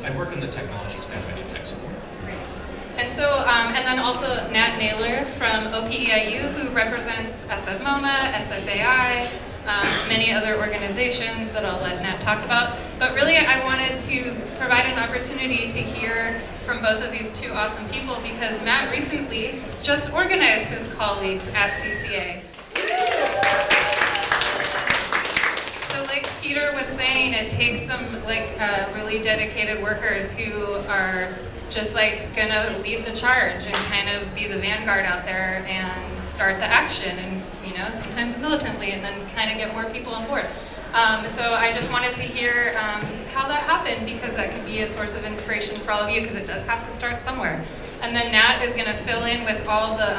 I work in the technology staff. I do tech support. And so, and then also Nat Naylor from OPEIU, who represents SF-MoMA, SFAI, many other organizations that I'll let Nat talk about. But really, I wanted to provide an opportunity to hear from both of these two awesome people, because Matt recently just organized his colleagues at CCA. So like Peter was saying, it takes some really dedicated workers who are just gonna lead the charge and kind of be the vanguard out there and start the action, and sometimes militantly, and then kind of get more people on board. So I just wanted to hear how that happened, because that could be a source of inspiration for all of you, because it does have to start somewhere. And then Nat is going to fill in with all the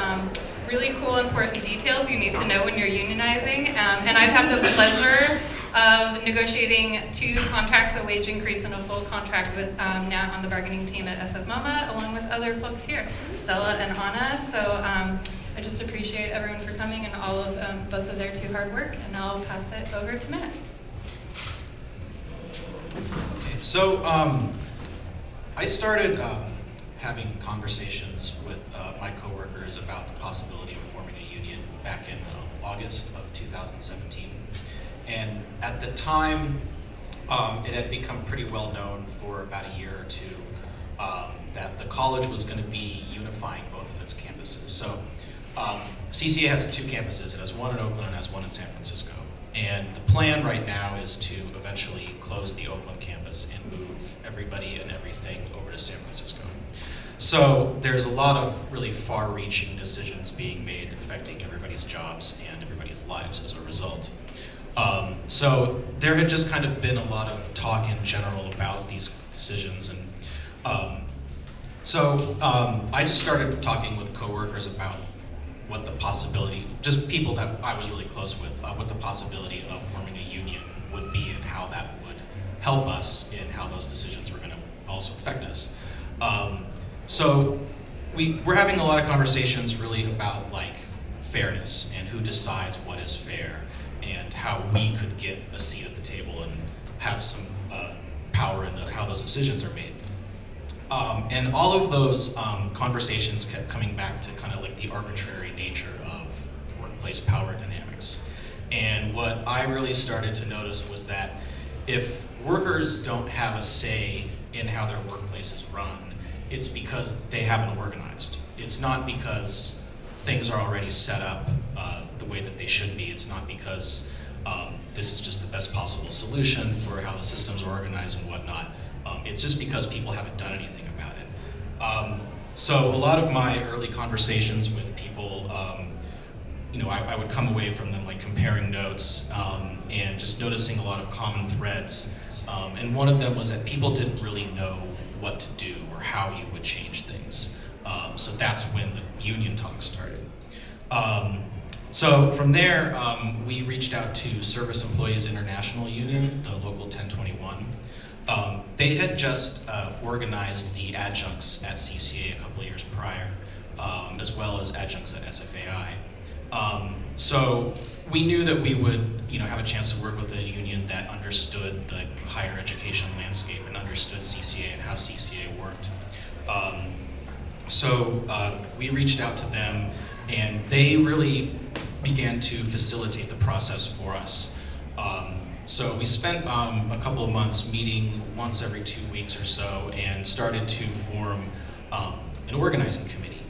really cool, important details you need to know when you're unionizing. And I've had the pleasure of negotiating 2 contracts, a wage increase and a full contract with Nat on the bargaining team at SF-MoMA, along with other folks here, Stella and Anna. So I just appreciate everyone for coming and all of both of their 2 hard work, and I'll pass it over to Matt. Okay, so I started having conversations with my coworkers about the possibility of forming a union back in August of 2017. And at the time, it had become pretty well known for about a year or 2 that the college was going to be unifying both of its campuses. So CCA has 2 campuses. It has one in Oakland and it has one in San Francisco. And the plan right now is to eventually close the Oakland campus and move everybody and everything over to San Francisco. So there's a lot of really far-reaching decisions being made affecting everybody's jobs and everybody's lives as a result. So there had just kind of been a lot of talk in general about these decisions, and I just started talking with coworkers about what the possibility, just people that I was really close with, what the possibility of forming a union would be and how that would help us in how those decisions were going to also affect us. So we're having a lot of conversations really about fairness and who decides what is fair, and how we could get a seat at the table and have some power in how those decisions are made. And all of those conversations kept coming back to kind of the arbitrary nature of workplace power dynamics. And what I really started to notice was that if workers don't have a say in how their workplace is run, it's because they haven't organized. It's not because things are already set up the way that they should be. It's not because this is just the best possible solution for how the systems are organized and whatnot. It's just because people haven't done anything about it. So a lot of my early conversations with people, I would come away from them comparing notes and just noticing a lot of common threads. And one of them was that people didn't really know what to do or how you would change things. So that's when the union talk started. So from there, we reached out to Service Employees International Union, the local 1021. They had just organized the adjuncts at CCA a couple of years prior, as well as adjuncts at SFAI. So we knew that we would, have a chance to work with a union that understood the higher education landscape and understood CCA and how CCA worked. So we reached out to them, and they really began to facilitate the process for us. So we spent a couple of months meeting once every 2 weeks or so, and started to form an organizing committee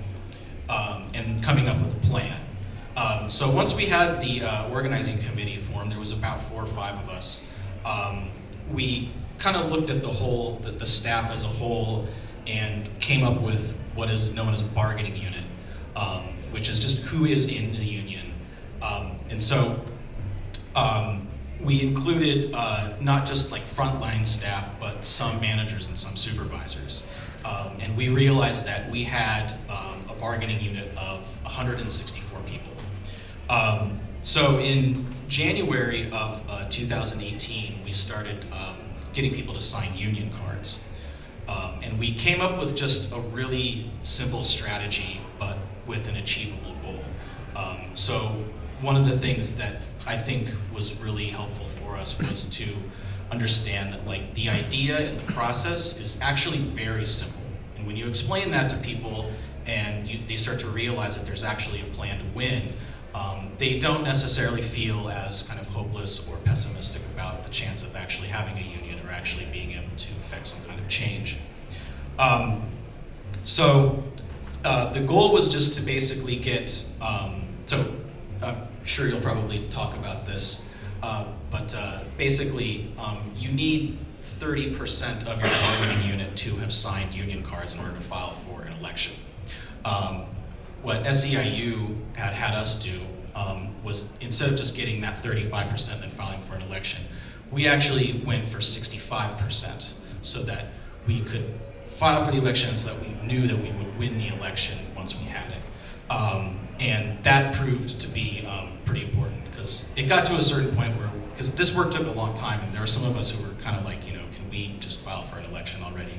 and coming up with a plan. So once we had the organizing committee formed, there was about 4 or 5 of us. We kind of looked at the staff as a whole, and came up with what is known as a bargaining unit, which is just who is in the union. And so we included not just frontline staff, but some managers and some supervisors. And we realized that we had a bargaining unit of 164 people. So in January of 2018, we started getting people to sign union cards. And we came up with just a really simple strategy, but with an achievable goal. So one of the things that I think was really helpful for us was to understand that like the idea and the process is actually very simple. And when you explain that to people and they start to realize that there's actually a plan to win, they don't necessarily feel as kind of hopeless or pessimistic about the chance of actually having a union or actually being able to affect some kind of change. So the goal was just to basically get, so I'm sure you'll probably talk about this, but basically you need 30% of your bargaining unit to have signed union cards in order to file for an election. What SEIU had us do was, instead of just getting that 35% and filing for an election, we actually went for 65% so that we could file for the election so that we knew that we would win the election once we had it. And that proved to be pretty important, because it got to a certain point where, because this work took a long time, and there were some of us who were kind of like, you know, can we just file for an election already?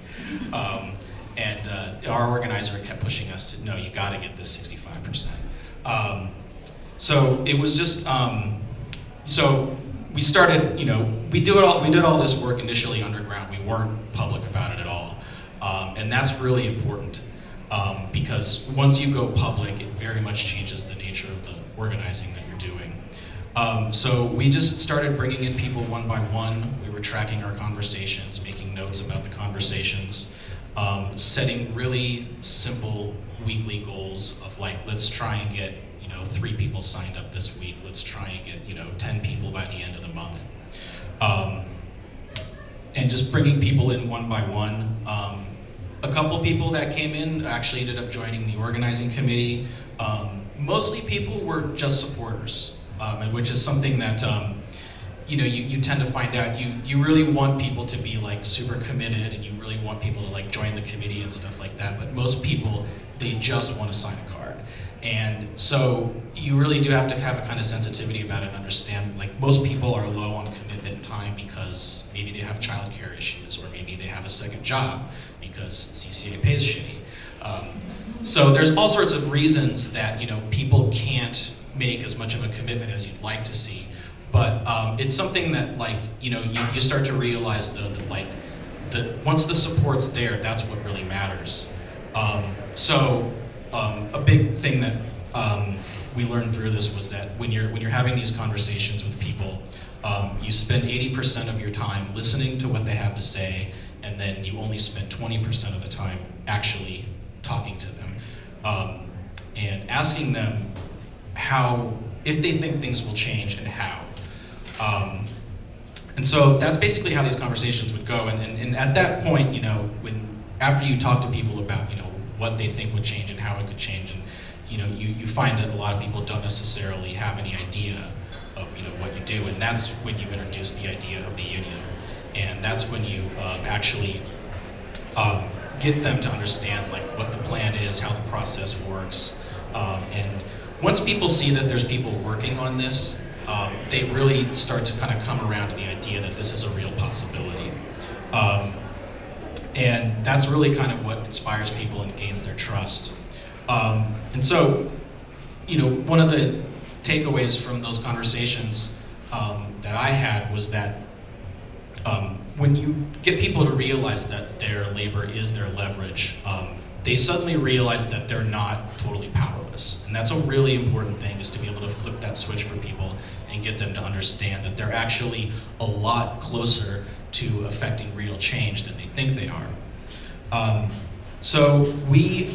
And our organizer kept pushing us to, no, you gotta get this 65%. So it was just, so we started, you know, we did all this work initially underground. We weren't public about it at all. And that's really important, because once you go public, it very much changes the nature of the organizing that you're doing. So we just started bringing in people one by one. We were tracking our conversations, making notes about the conversations, setting really simple weekly goals of like, let's try and get, you know, 3 people signed up this week. Let's try and get, you know, 10 people by the end of the month. And just bringing people in one by one. A couple people that came in actually ended up joining the organizing committee. Mostly people were just supporters, and which is something that you know, you tend to find out. You really want people to be like super committed, and you really want people to like join the committee and stuff like that. But most people, they just want to sign a card. And so you really do have to have a kind of sensitivity about it and understand, like, most people are low on commitment time because maybe they have childcare issues, or maybe they have a second job because CCA pays shitty. So there's all sorts of reasons that, you know, people can't make as much of a commitment as you'd like to see. But it's something that, like, you know, you start to realize, though, that like, once the support's there, that's what really matters. A big thing that we learned through this was that when you're having these conversations with people, you spend 80% of your time listening to what they have to say, and then you only spend 20% of the time actually talking to them, and asking them if they think things will change and how. And so that's basically how these conversations would go. And at that point, you know, after you talk to people about, you know, what they think would change and how it could change, and you know, you find that a lot of people don't necessarily have any idea of, you know, what you do, and that's when you introduce the idea of the union, and that's when you actually get them to understand like what the plan is, how the process works, and once people see that there's people working on this, they really start to kind of come around to the idea that this is a real possibility. And that's really kind of what inspires people and gains their trust. And so, you know, one of the takeaways from those conversations that I had was that when you get people to realize that their labor is their leverage, they suddenly realize that they're not totally powerless. And that's a really important thing, is to be able to flip that switch for people and get them to understand that they're actually a lot closer to affecting real change than they think they are. So we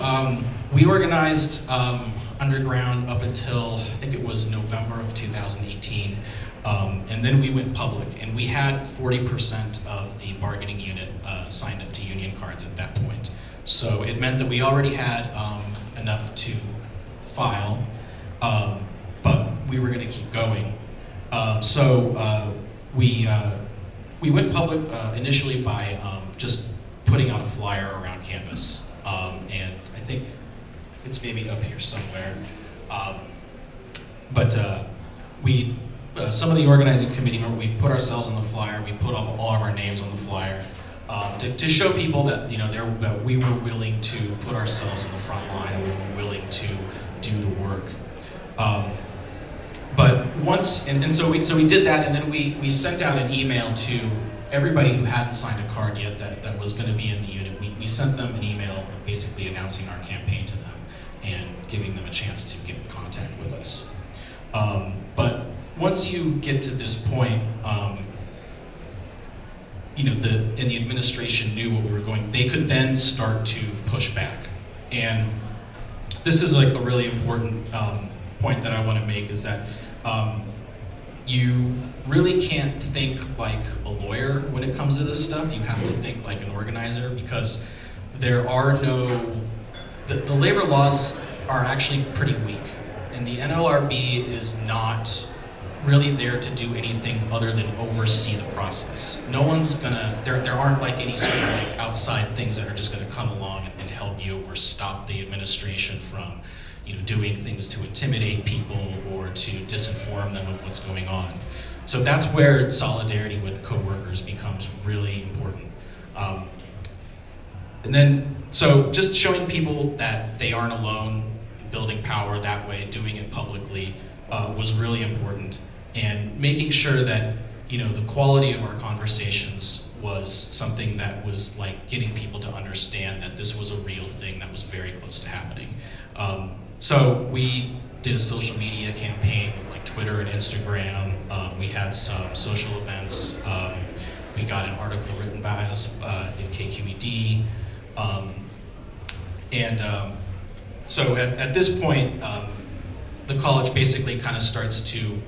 organized underground up until, I think it was November of 2018, and then we went public, and we had 40% of the bargaining unit signed up to union cards at that point. So it meant that we already had enough to file, but we were going to keep going. So we went public initially by just putting out a flyer around campus, and I think it's maybe up here somewhere. But some of the organizing committee, we put ourselves on the flyer. We put all of our names on the flyer to show people that, you know, that we were willing to put ourselves on the front line, and we were willing to do the work. But once, and so we did that, and then we sent out an email to everybody who hadn't signed a card yet that was going to be in the unit, we sent them an email basically announcing our campaign to them and giving them a chance to get in contact with us. But once you get to this point, and the administration knew what we were going, they could then start to push back. And this is like a really important point that I want to make, is that you really can't think like a lawyer when it comes to this stuff. You have to think like an organizer, because there are the labor laws are actually pretty weak. And the NLRB is not really there to do anything other than oversee the process. No one's there aren't like any sort of like outside things that are just gonna come along and help you or stop the administration from doing things to intimidate people or to disinform them of what's going on. So that's where solidarity with coworkers becomes really important. And then, so just showing people that they aren't alone, building power that way, doing it publicly, was really important. And making sure that the quality of our conversations was something that was like getting people to understand that this was a real thing that was very close to happening. So we did a social media campaign with like Twitter and Instagram. We had some social events. We got an article written by us in KQED. So at this point, the college basically kind of starts to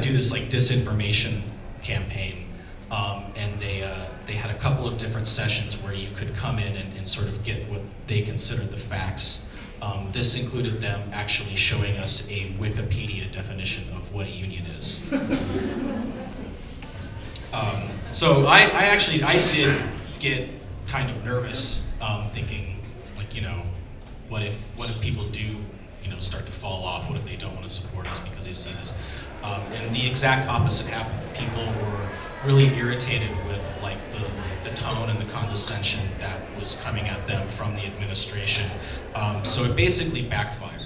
do this like disinformation campaign. And they had a couple of different sessions where you could come in and sort of get what they considered the facts. This included them actually showing us a Wikipedia definition of what a union is. So I did get kind of nervous, thinking like, what if people do, start to fall off? What if they don't want to support us because they see this? And the exact opposite happened. People were really irritated with like the tone and the condescension that was coming at them from the administration. So it basically backfired.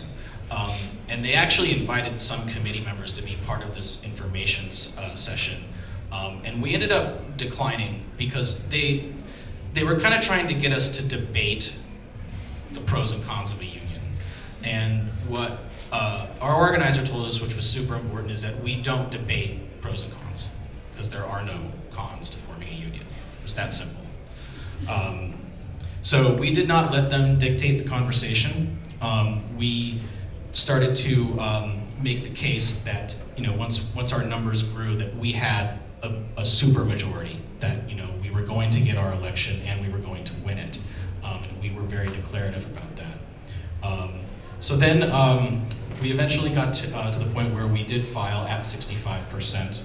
And they actually invited some committee members to be part of this information session. And we ended up declining because they were kind of trying to get us to debate the pros and cons of a union. And what our organizer told us, which was super important, is that we don't debate pros and cons, because there are no cons to forming a union. It was that simple. So we did not let them dictate the conversation. We started to make the case that once our numbers grew, that we had a super majority, that we were going to get our election and we were going to win it, and we were very declarative about that. So then we eventually got to the point where we did file at 65%.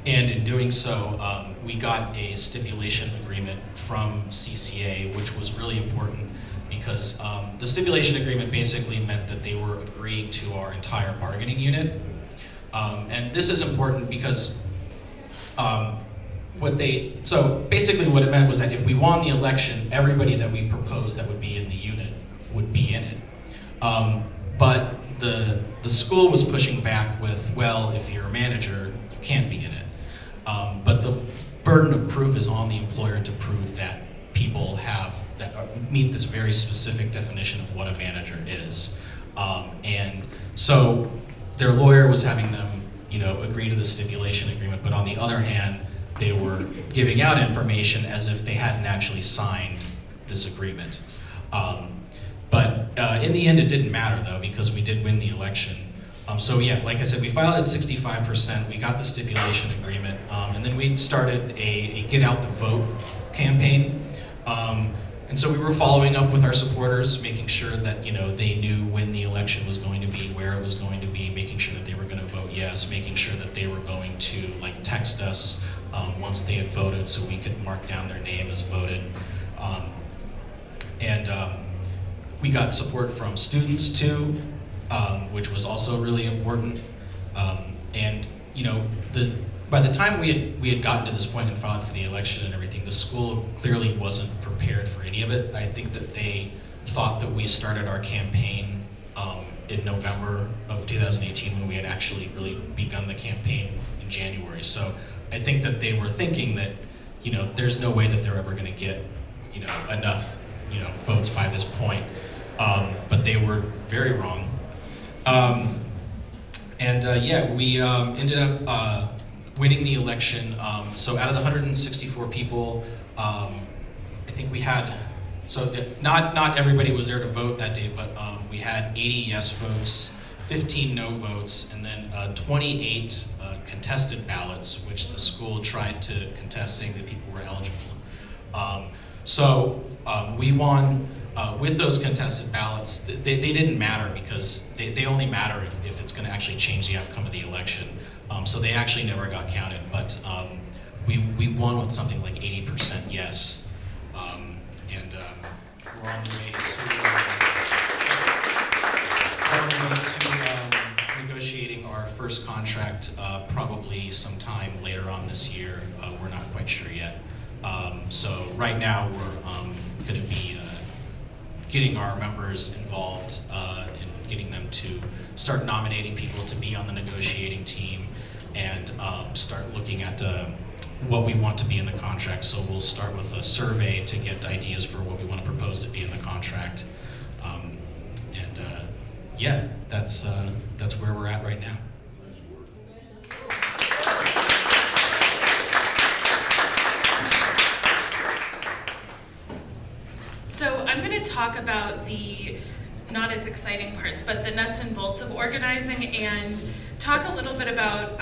And in doing so, we got a stipulation agreement from CCA, which was really important because the stipulation agreement basically meant that they were agreeing to our entire bargaining unit. And this is important because so basically what it meant was that if we won the election, everybody that we proposed that would be in the unit would be in it. But the school was pushing back with, well, if you're a manager, you can't be in it. But the burden of proof is on the employer to prove that people meet this very specific definition of what a manager is. And so their lawyer was having them, agree to the stipulation agreement, but on the other hand, they were giving out information as if they hadn't actually signed this agreement. But in the end, it didn't matter though, because we did win the election. So yeah, like I said, we filed at 65%, we got the stipulation agreement, and then we started a Get Out the Vote campaign. And so we were following up with our supporters, making sure that they knew when the election was going to be, where it was going to be, making sure that they were going to vote yes, making sure that they were going to text us once they had voted so we could mark down their name as voted. We got support from students too, which was also really important. By the time we had gotten to this point and filed for the election and everything, the school clearly wasn't prepared for any of it. I think that they thought that we started our campaign in November of 2018 when we had actually really begun the campaign in January. So I think that they were thinking that, there's no way that they're ever going to get, enough, votes by this point. But they were very wrong. We ended up winning the election. So out of the 164 people, I think we had, not everybody was there to vote that day, but we had 80 yes votes, 15 no votes, and then 28 contested ballots, which the school tried to contest, saying that people were eligible. We won with those contested ballots. They didn't matter because they only matter if it's going to actually change the outcome of the election. So they actually never got counted, but we won with something like 80% yes. We're on the way to negotiating our first contract probably sometime later on this year. We're not quite sure yet. So right now we're going to be getting our members involved and getting them to start nominating people to be on the negotiating team and start looking at what we want to be in the contract. So we'll start with a survey to get ideas for what we want to propose to be in the contract. That's where we're at right now. So I'm going to talk about the not as exciting parts, but the nuts and bolts of organizing, and talk a little bit about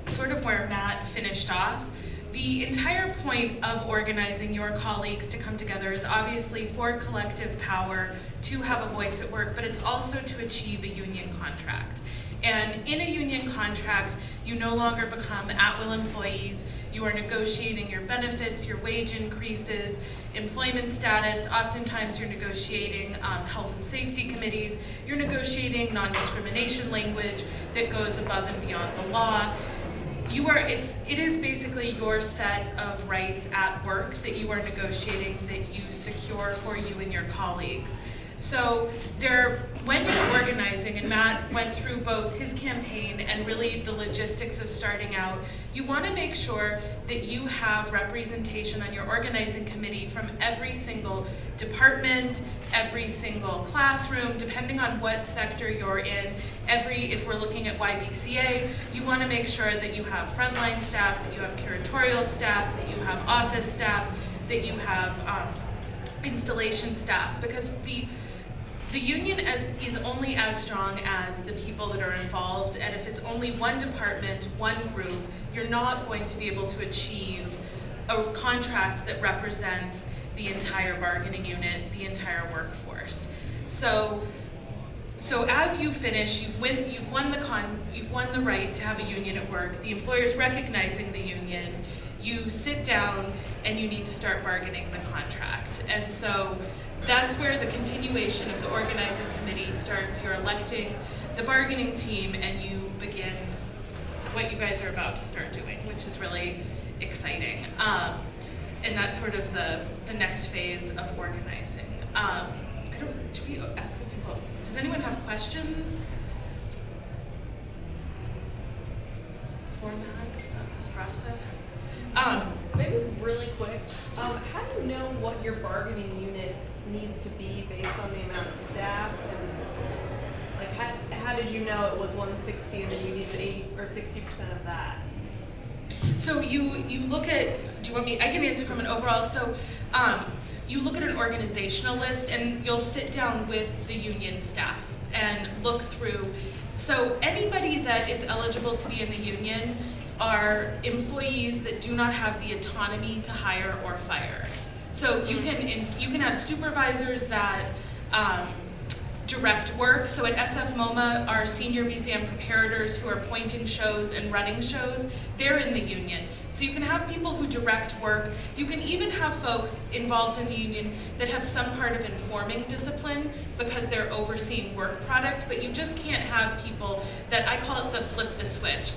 sort of where Matt finished off. The entire point of organizing your colleagues to come together is obviously for collective power, to have a voice at work, but it's also to achieve a union contract. And in a union contract, you no longer become at-will employees. You are negotiating your benefits, your wage increases, employment status. Oftentimes you're negotiating health and safety committees. You're negotiating non-discrimination language that goes above and beyond the law. It is basically your set of rights at work that you are negotiating, that you secure for you and your colleagues. So when you're organizing, and Matt went through both his campaign and really the logistics of starting out, you want to make sure that you have representation on your organizing committee from every single department, every single classroom, depending on what sector you're in. If we're looking at YBCA, you want to make sure that you have frontline staff, that you have curatorial staff, that you have office staff, that you have installation staff, because the union is only as strong as the people that are involved, and if it's only one department, one group, you're not going to be able to achieve a contract that represents the entire bargaining unit, the entire workforce. So as you finish, you've won the right to have a union at work. The employer's recognizing the union. You sit down and you need to start bargaining the contract. And so that's where the continuation of the organizing committee starts. You're electing the bargaining team, and you begin what you guys are about to start doing, which is really exciting. And that's sort of the next phase of organizing. Should we ask people, does anyone have questions for Matt about this process? Maybe really quick, how do you know what your bargaining unit needs to be based on the amount of staff? And like, how did you know it was 160 and then you needed 80 or 60% of that? So you look at, do you want me, I can answer from an overall, so you look at an organizational list and you'll sit down with the union staff and look through. So anybody that is eligible to be in the union are employees that do not have the autonomy to hire or fire. So you can have supervisors that direct work. So at SF MoMA, our senior museum preparators who are pointing shows and running shows, they're in the union. So you can have people who direct work. You can even have folks involved in the union that have some part of informing discipline because they're overseeing work product, but you just can't have people that, I call it the flip the switch,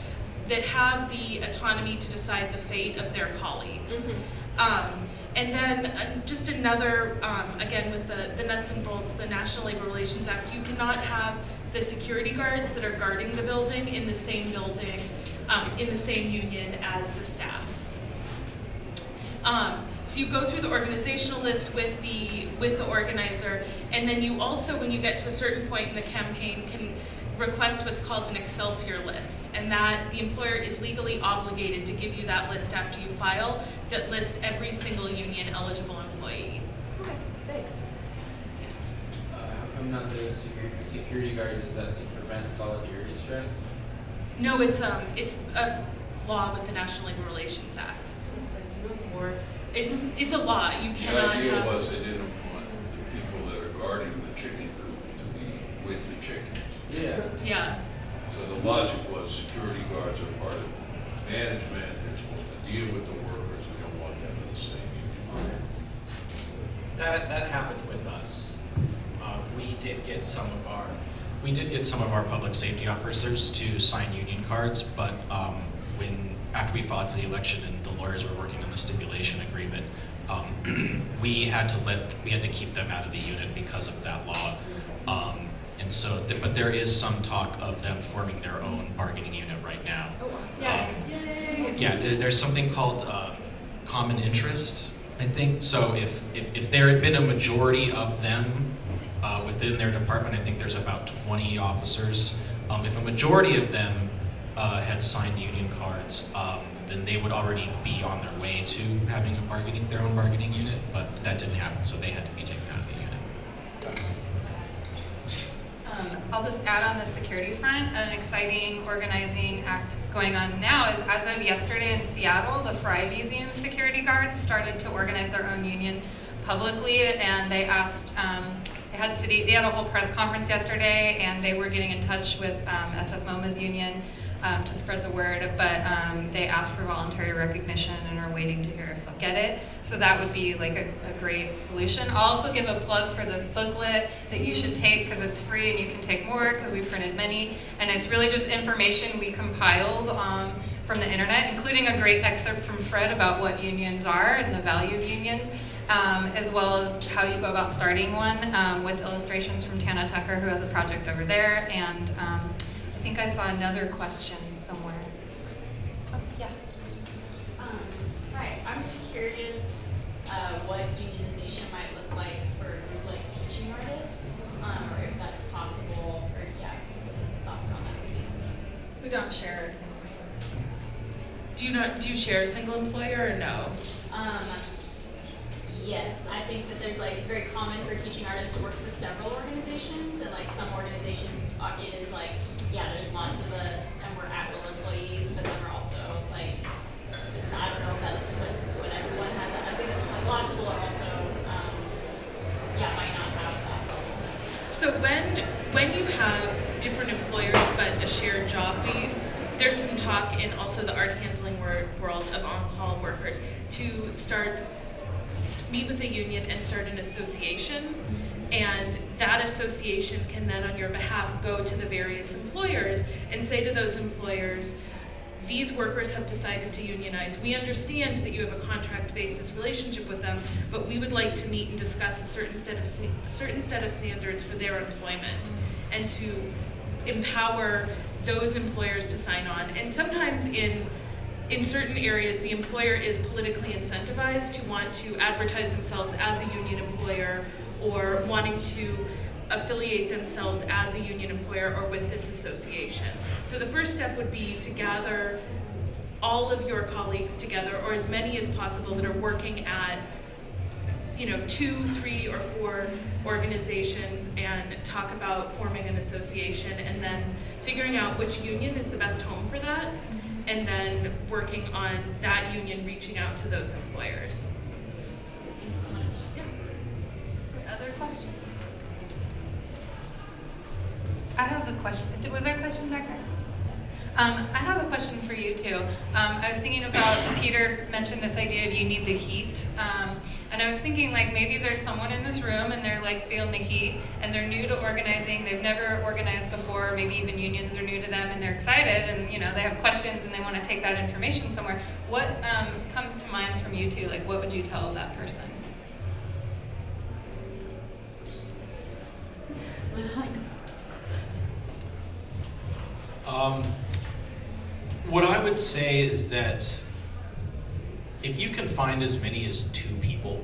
that have the autonomy to decide the fate of their colleagues. Mm-hmm. And then just another, again with the nuts and bolts, the National Labor Relations Act, you cannot have the security guards that are guarding the building in the same building in the same union as the staff. So you go through the organizational list with the organizer, and then you also, when you get to a certain point in the campaign, can request what's called an Excelsior list, and that the employer is legally obligated to give you that list after you file that lists every single union eligible employee. Okay, thanks. Yes. How come not the security guards? Is that to prevent solidarity strikes? No, it's a law with the National Labor Relations Act. Or it's a law. You The cannot idea have. was they didn't want the people that are guarding the chicken coop to be with the chickens. Yeah. Yeah. So the logic was security guards are part of management, they're supposed to deal with the workers, we don't want them in the same union. That happened with us. We did get some of our public safety officers to sign union cards, but after we filed for the election and the lawyers were working on the stipulation agreement, we had to keep them out of the unit because of that law. And so, but there is some talk of them forming their own bargaining unit right now. Oh, awesome. Yeah. Yay. Yeah, there's something called common interest, I think. So if there had been a majority of them within their department, I think there's about 20 officers. If a majority of them had signed union cards, then they would already be on their way to having their own bargaining unit, but that didn't happen, so they had to be taken out of the unit. I'll just add on the security front, an exciting organizing act going on now is as of yesterday in Seattle, the Freibiesian security guards started to organize their own union publicly, and they asked, they had a whole press conference yesterday, and they were getting in touch with SF MoMA's union to spread the word, but they asked for voluntary recognition and are waiting to hear if they'll get it. So that would be like a great solution. I'll also give a plug for this booklet that you should take because it's free and you can take more because we printed many. And it's really just information we compiled from the internet, including a great excerpt from Fred about what unions are and the value of unions. As well as how you go about starting one with illustrations from Tana Tucker, who has a project over there. And I think I saw another question somewhere. Oh, yeah. Hi, I'm curious what unionization might look like for a group like teaching artists, or if that's possible, or thoughts on that maybe. We don't share. Do you share a single employer or no? Yes, I think that it's very common for teaching artists to work for several organizations, and some organizations, it is there's lots of us, and we're at-will employees, but then we're also I don't know if that's what everyone has. I think it's a lot of people are also, might not have that. So when you have different employers but a shared job, there's some talk in also the art handling world of on-call workers to meet with a union and start an association, and that association can then on your behalf go to the various employers and say to those employers, these workers have decided to unionize. We understand that you have a contract basis relationship with them, but we would like to meet and discuss a certain set of standards for their employment, and to empower those employers to sign on. And sometimes in certain areas, the employer is politically incentivized to want to advertise themselves as a union employer or wanting to affiliate themselves as a union employer or with this association. So the first step would be to gather all of your colleagues together, or as many as possible that are working at 2, 3, or 4 organizations, and talk about forming an association, and then figuring out which union is the best home for that, and then working on that union reaching out to those employers. Thanks so much. Yeah. Other questions? I have a question. Was there a question back there? I have a question for you too. I was thinking about, Peter mentioned this idea of you need the heat. And I was thinking maybe there's someone in this room and they're feeling the heat and they're new to organizing. They've never organized before. Maybe even unions are new to them and they're excited and they have questions and they want to take that information somewhere. What comes to mind from you two? What would you tell that person? What I would say is that if you can find as many as 2 people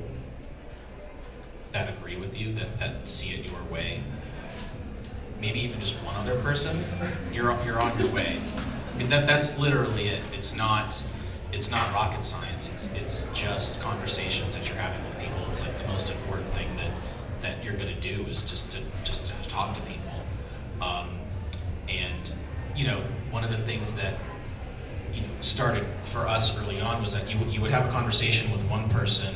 that agree with you, that see it your way, maybe even just one other person, you're on your way. I mean, that's literally it. It's not rocket science. It's just conversations that you're having with people. It's like the most important thing that you're going to do is just to talk to people. And you know, one of the things that started for us early on was that you would have a conversation with one person,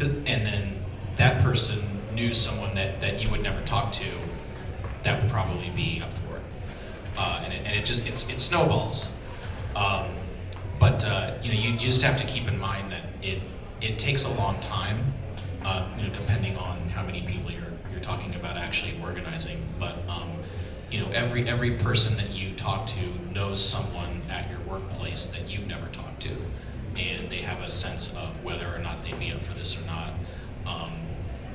and then that person knew someone that you would never talk to that would probably be up for it, and it snowballs. But you just have to keep in mind that it takes a long time, depending on how many people you're talking about actually organizing. But every person that you talk to knows someone at your workplace that you've never talked to, and they have a sense of whether or not they'd be up for this or not.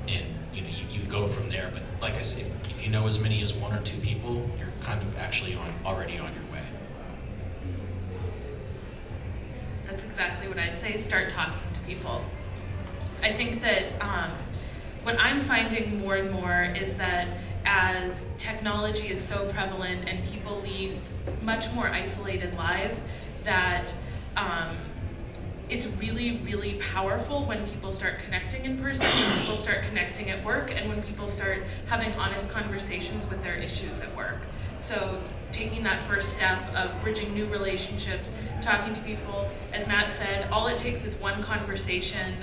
And you go from there. But like I say, if you know as many as 1 or 2 people, you're kind of actually already on your way. That's exactly what I'd say. Start talking to people. I think that what I'm finding more and more is that as technology is so prevalent and people lead much more isolated lives, that it's really, really powerful when people start connecting in person, when people start connecting at work, and when people start having honest conversations with their issues at work. So taking that first step of bridging new relationships, talking to people, as Matt said, all it takes is one conversation.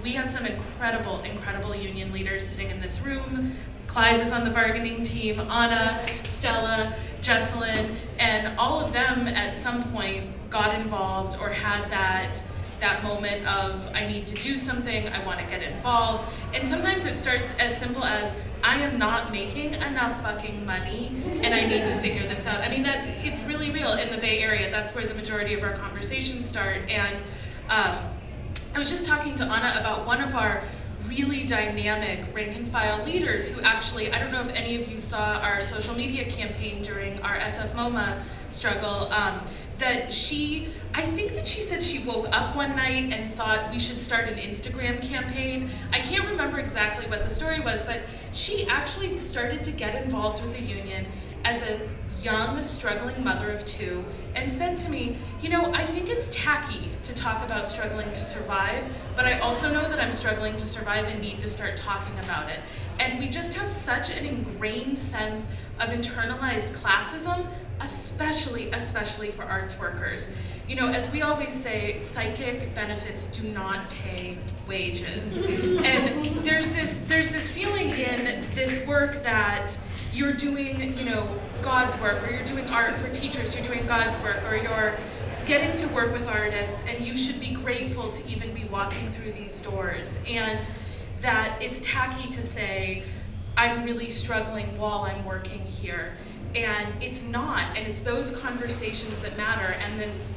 We have some incredible union leaders sitting in this room. Clyde was on the bargaining team, Anna, Stella, Jesselyn, and all of them at some point got involved or had that moment of, I need to do something, I want to get involved. And sometimes it starts as simple as, I am not making enough fucking money and I need to figure this out. I mean, it's really real in the Bay Area. That's where the majority of our conversations start. And I was just talking to Anna about one of our really dynamic rank and file leaders who actually, I don't know if any of you saw our social media campaign during our SF MoMA struggle, I think that she said she woke up one night and thought we should start an Instagram campaign. I can't remember exactly what the story was, but she actually started to get involved with the union as a young, struggling mother of 2, and said to me, I think it's tacky to talk about struggling to survive, but I also know that I'm struggling to survive and need to start talking about it. And we just have such an ingrained sense of internalized classism, especially for arts workers. As we always say, psychic benefits do not pay wages. And there's this feeling in this work that you're doing, God's work, or you're doing art for teachers, you're doing God's work, or you're getting to work with artists, and you should be grateful to even be walking through these doors. And that it's tacky to say, I'm really struggling while I'm working here. And it's not, and it's those conversations that matter. And this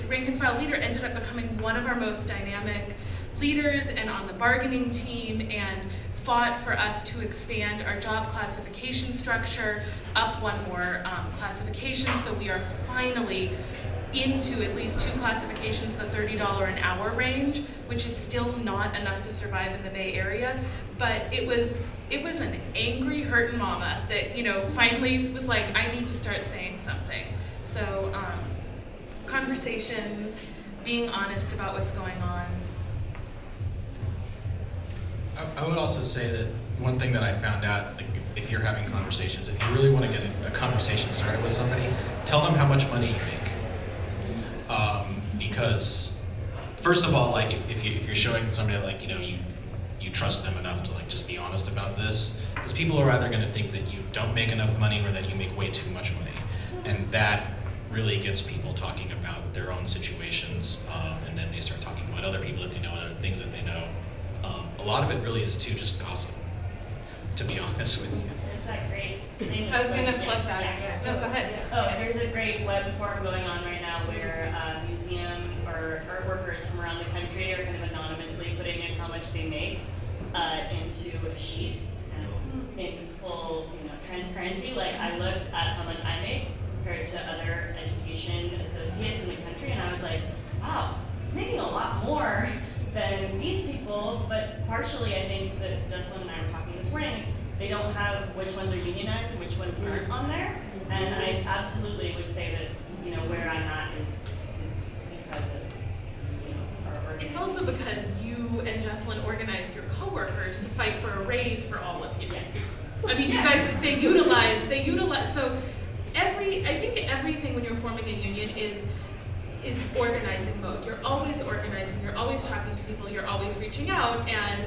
rank and file leader ended up becoming one of our most dynamic leaders and on the bargaining team, and fought for us to expand our job classification structure up one more classification. So we are finally into at least 2 classifications, the $30 an hour range, which is still not enough to survive in the Bay Area. But it was an angry, hurtin' mama that finally was like, I need to start saying something. So conversations, being honest about what's going on. I would also say that one thing that I found out, like if you're having conversations, if you really want to get a conversation started with somebody, tell them how much money you make. Because first of all, like if you're showing somebody like you trust them enough to like just be honest about this, because people are either going to think that you don't make enough money or that you make way too much money, and that really gets people talking about their own situations, and then they start talking about other people that they know, other things that they know. A lot of it really is too just gossip, to be honest with you. There's that great thing. I was going to plug that. Yeah. No, go ahead. Oh, there's a great web forum going on right now where museum or art workers from around the country are kind of anonymously putting in how much they make into a sheet, and in full transparency. Like I looked at how much I make compared to other education communication associates in the country, and I was like, wow, I'm making a lot more than these people, but partially I think that Jessalyn and I were talking this morning, they don't have which ones are unionized and which ones aren't on there, and I absolutely would say that, you know, where I'm at is because of, you know, our It's organization. also because you and Jessalyn organized your coworkers to fight for a raise for all of you. Yes. I mean, you Yes. guys, they utilize, so I think everything when you're forming a union is organizing mode. You're always organizing, you're always talking to people, you're always reaching out, and,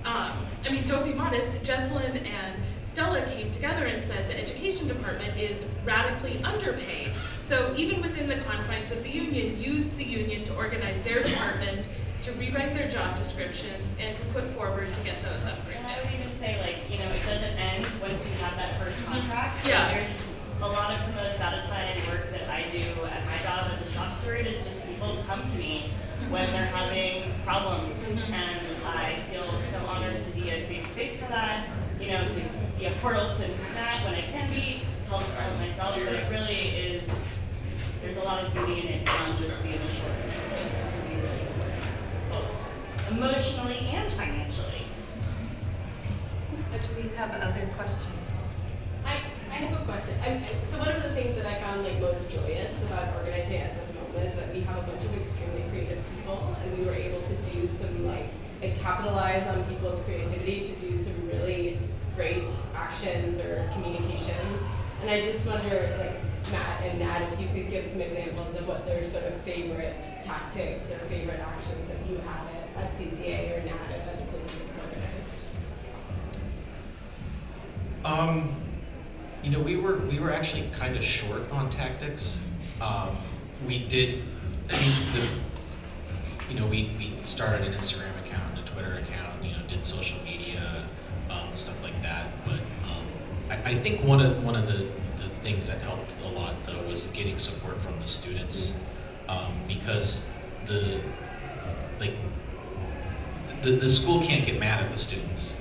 I mean, don't be modest, Jessalyn and Stella came together and said the education department is radically underpaid. So even within the confines of the union, used the union to organize their department, to rewrite their job descriptions, and to put forward to get those upgraded. And I would even say, like, you know, it doesn't end once you have that first contract. Yeah. There's a lot of the most satisfying work that I do at my job as a shop steward is just people come to me when they're having problems, and I feel so honored to be a safe space for that, you know, to be a portal to Nat when I can be, help myself, but it really is, there's a lot of beauty in it beyond just the initial organization. It can be really important, both emotionally and financially. But we have other questions. I have a question. So one of the things that I found like most joyous about organizing SF MoMA is that we have a bunch of extremely creative people, and we were able to do some like capitalize on people's creativity to do some really great actions or communications. And I just wonder, like Matt and Nat, if you could give some examples of what their sort of favorite tactics or favorite actions that you have at CCA or Nat at other places you've organized. You know, we were actually kind of short on tactics. We did, I mean, we started an Instagram account and a Twitter account, you know, did social media, stuff like that. But I think one of the things that helped a lot though was getting support from the students, because the school can't get mad at the students.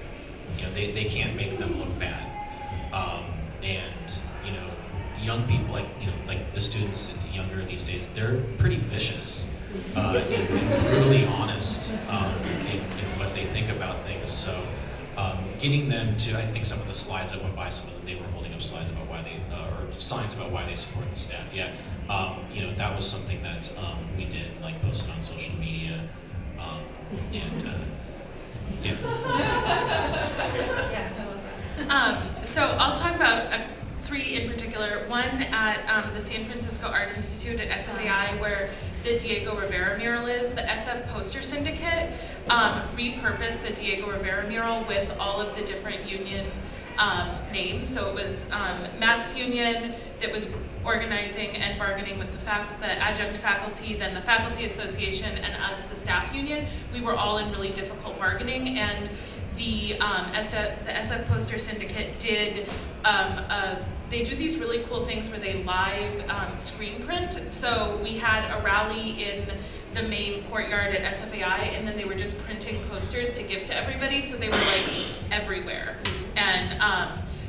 You know, they can't make them look bad. And you know, young people like the students younger these days, they're pretty vicious and brutally honest in what they think about things. So getting them to, I think some of the slides I went by, they were holding up slides about why they or signs about why they support the staff. Yeah, you know, that was something that we did, like posted on social media, and yeah. So I'll talk about three in particular. One at the San Francisco Art Institute at SFAI, where the Diego Rivera mural is. The SF Poster Syndicate repurposed the Diego Rivera mural with all of the different union names. So it was Matt's union that was organizing and bargaining with the adjunct faculty, then the faculty association, and us, the staff union. We were all in really difficult bargaining, and the SF Poster Syndicate did they do these really cool things where they live screen print. So we had a rally in the main courtyard at SFAI, and then they were just printing posters to give to everybody, so they were like everywhere. And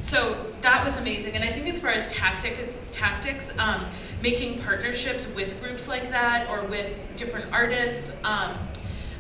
so that was amazing. And I think as far as tactics, making partnerships with groups like that or with different artists.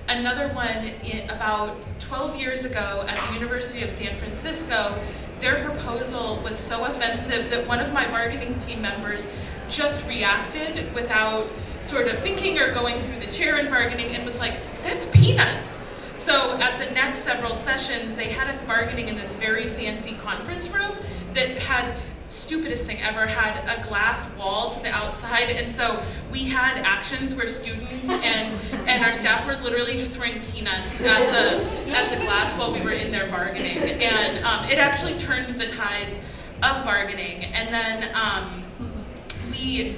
Another one, about 12 years ago at the University of San Francisco, their proposal was so offensive that one of my bargaining team members just reacted without sort of thinking or going through the chair in bargaining and was like, that's peanuts. So at the next several sessions, they had us bargaining in this very fancy conference room that had, stupidest thing ever, had a glass wall to the outside, and so we had actions where students and our staff were literally just throwing peanuts at the glass while we were in there bargaining, and it actually turned the tides of bargaining. And then we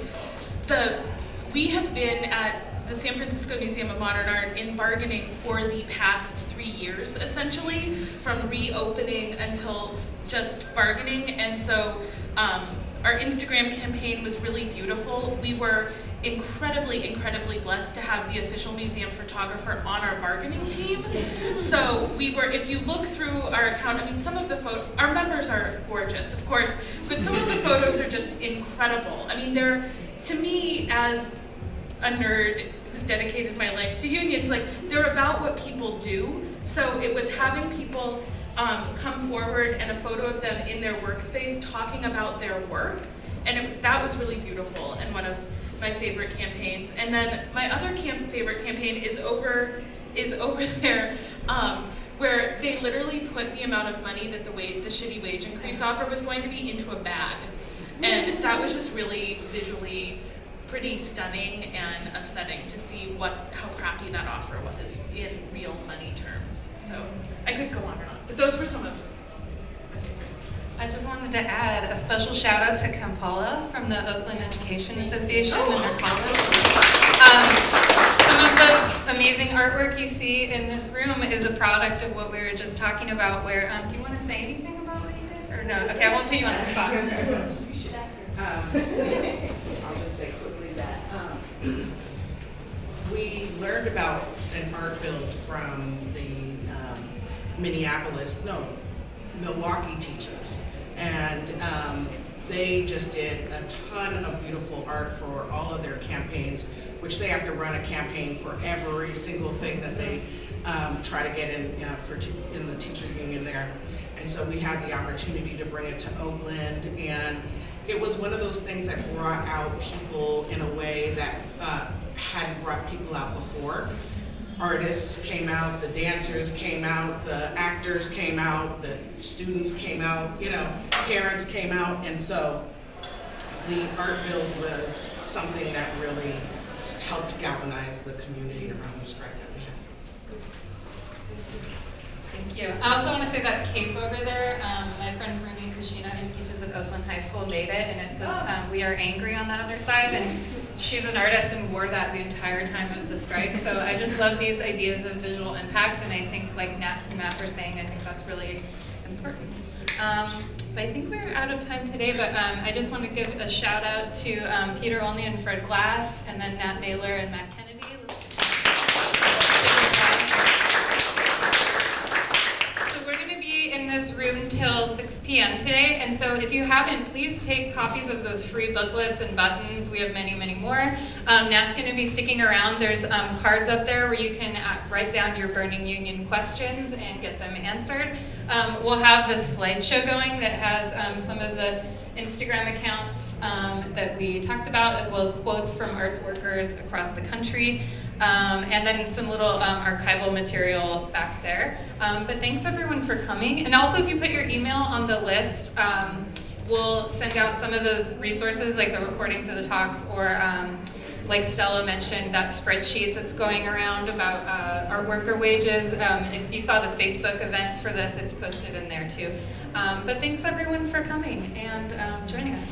have been at the San Francisco Museum of Modern Art in bargaining for the past 3 years, essentially, from reopening until just bargaining. And so our Instagram campaign was really beautiful. We were incredibly blessed to have the official museum photographer on our bargaining team. So we were, if you look through our account, I mean, some of the our members are gorgeous, of course, but some of the photos are just incredible. I mean, they're to me, as a nerd who's dedicated my life to unions, like, they're about what people do. So it was having people come forward and a photo of them in their workspace talking about their work, and that was really beautiful and one of my favorite campaigns. And then my other favorite campaign is over there, where they literally put the amount of money that the shitty wage increase offer was going to be into a bag, and that was just really visually pretty stunning and upsetting to see how crappy that offer was in real money terms. So I could go on and on, but those were some of my favorites. I just wanted to add a special shout out to Kampala from the Oakland Education Association and their college. Some of the amazing artwork you see in this room is a product of what we were just talking about. Where do you want to say anything about what you did, or no? Okay, I won't put you on the spot. You should ask her. I'll just say quickly that we learned about an art build from the Milwaukee teachers, and they just did a ton of beautiful art for all of their campaigns, which they have to run a campaign for every single thing that they try to get in in the teacher union there. And so we had the opportunity to bring it to Oakland, and it was one of those things that brought out people in a way that hadn't brought people out before. Artists came out, the dancers came out, the actors came out, the students came out, parents came out, and so the art build was something that really helped galvanize the community around the strike that we had. Thank you. I also want to say that cape over there, my friend Rumi Kushina, who teaches at Oakland High School, made it, and it says, "We are angry" on the other side, and she's an artist and wore that the entire time of the strike. So I just love these ideas of visual impact, and I think, like Nat and Matt were saying, I think that's really important. But I think we're out of time today, but I just want to give a shout out to Peter Olney and Fred Glass, and then Nat Naylor and Matt Kennedy. So we're going to be in this room till 6 p.m. today, and so if you haven't, please take copies of those free booklets and buttons. We have many, many more. Nat's going to be sticking around. There's cards up there where you can write down your burning union questions and get them answered. We'll have this slideshow going that has some of the Instagram accounts that we talked about, as well as quotes from arts workers across the country, and then some little archival material back there. But thanks everyone for coming. And also, if you put your email on the list, we'll send out some of those resources, like the recordings of the talks, or like Stella mentioned, that spreadsheet that's going around about our worker wages. If you saw the Facebook event for this, it's posted in there too. But thanks everyone for coming and joining us.